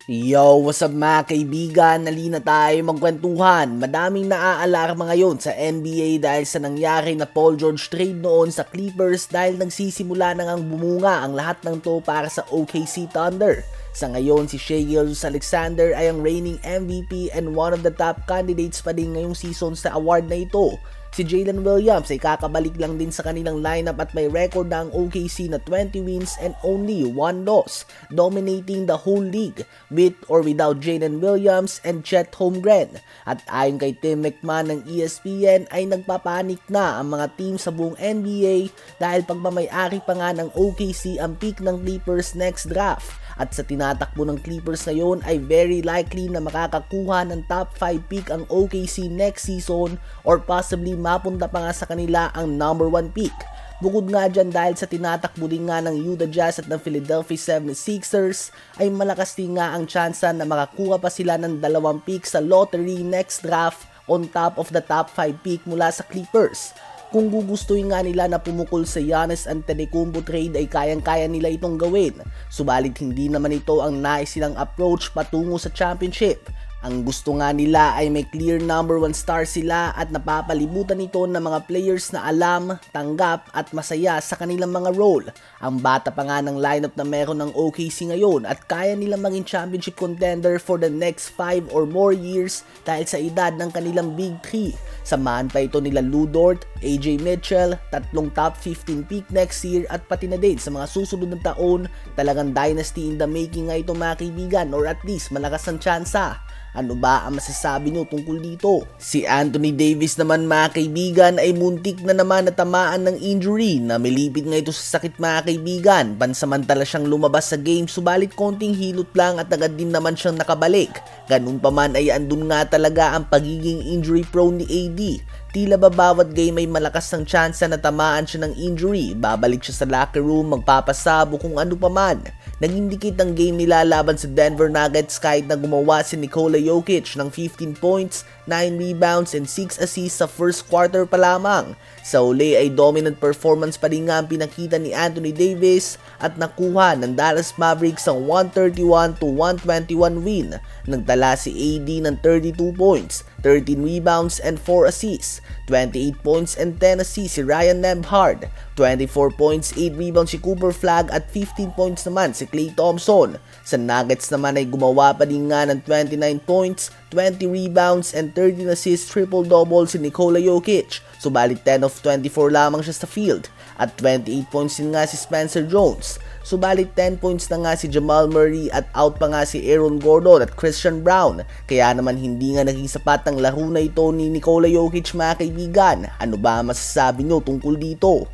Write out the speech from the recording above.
Yo, what's up mga kaibigan? Halina tayo magkwentuhan. Madaming naaalarma ngayon sa NBA dahil sa nangyari na Paul George trade noon sa Clippers dahil nagsisimula na ngang bumunga ang lahat ng to para sa OKC Thunder. Sa ngayon, si Shai Gilgeous-Alexander ay ang reigning MVP and one of the top candidates pa din ngayong season sa award na ito. Si Jalen Williams ay kakabalik lang din sa kanilang lineup at may record na ang OKC na 20 wins and only 1 loss, dominating the whole league with or without Jalen Williams and Chet Holmgren. At ayon kay Tim McMahon ng ESPN ay nagpapanik na ang mga team sa buong NBA dahil pagmamayari pa nga ng OKC ang pick ng Clippers next draft. At sa tinatakbo ng Clippers ngayon ay very likely na makakakuha ng top 5 pick ang OKC next season or possibly mapunta pa nga sa kanila ang number 1 pick. Bukod nga dyan dahil sa tinatakbo din nga ng Utah Jazz at ng Philadelphia 76ers ay malakas din nga ang tsansa na makakuha pa sila ng 2 pick sa lottery next draft on top of the top 5 pick mula sa Clippers. Kung gugustuhin nga nila na pumukol sa Giannis Antetokounmpo trade ay kayang-kaya nila itong gawin. Subalit hindi naman ito ang nais silang approach patungo sa championship. Ang gusto nga nila ay may clear number 1 star sila at napapalibutan ito ng mga players na alam, tanggap at masaya sa kanilang mga role. Ang bata pa nga ng lineup na meron ng OKC ngayon at kaya nilang maging championship contender for the next 5 or more years dahil sa edad ng kanilang Big 3. Samahan pa ito nila Lu Dort, AJ Mitchell, 3 top 15 pick next year at pati na din sa mga susunod na taon, talagang dynasty in the making nga ito mga kaibigan or at least malakas ang tsansa. Ano ba ang masasabi nyo tungkol dito? Si Anthony Davis naman mga kaibigan ay muntik na naman natamaan ng injury na milipit nga ito sa sakit mga kaibigan. Pansamantala siyang lumabas sa game subalit konting hilot lang at agad din naman siyang nakabalik. Ganun pa man ay andun nga talaga ang pagiging injury prone ni AD. Tila ba bawat game ay malakas ang tsansa na tamaan siya ng injury, babalik siya sa locker room, magpapasabo kung ano pa man. Naging dikit ang game nila laban sa Denver Nuggets kahit na gumawa si Nikola Jokic ng 15 points, 9 rebounds and 6 assists sa first quarter pa lamang. Sa uli ay dominant performance pa rin nga ang pinakita ni Anthony Davis at nakuha ng Dallas Mavericks ang 131-121 win. Nagtala si AD ng 32 points, 13 rebounds and 4 assists, 28 points and 10 assists si Ryan Nembhard, 24 points, 8 rebounds si Cooper Flagg at 15 points naman si Klay Thompson. Sa Nuggets naman ay gumawa pa din nga ng 29 points, 20 rebounds and 13 assists triple-double si Nikola Jokic. Subalit 10 of 24 lamang siya sa field at 28 points din nga si Spencer Jones. Subalit 10 points na nga si Jamal Murray at out pa nga si Aaron Gordon at Christian Brown. Kaya naman hindi nga naging sapat ang laro na ito ni Nikola Jokic mga kaibigan. Ano ba masasabi nyo tungkol dito?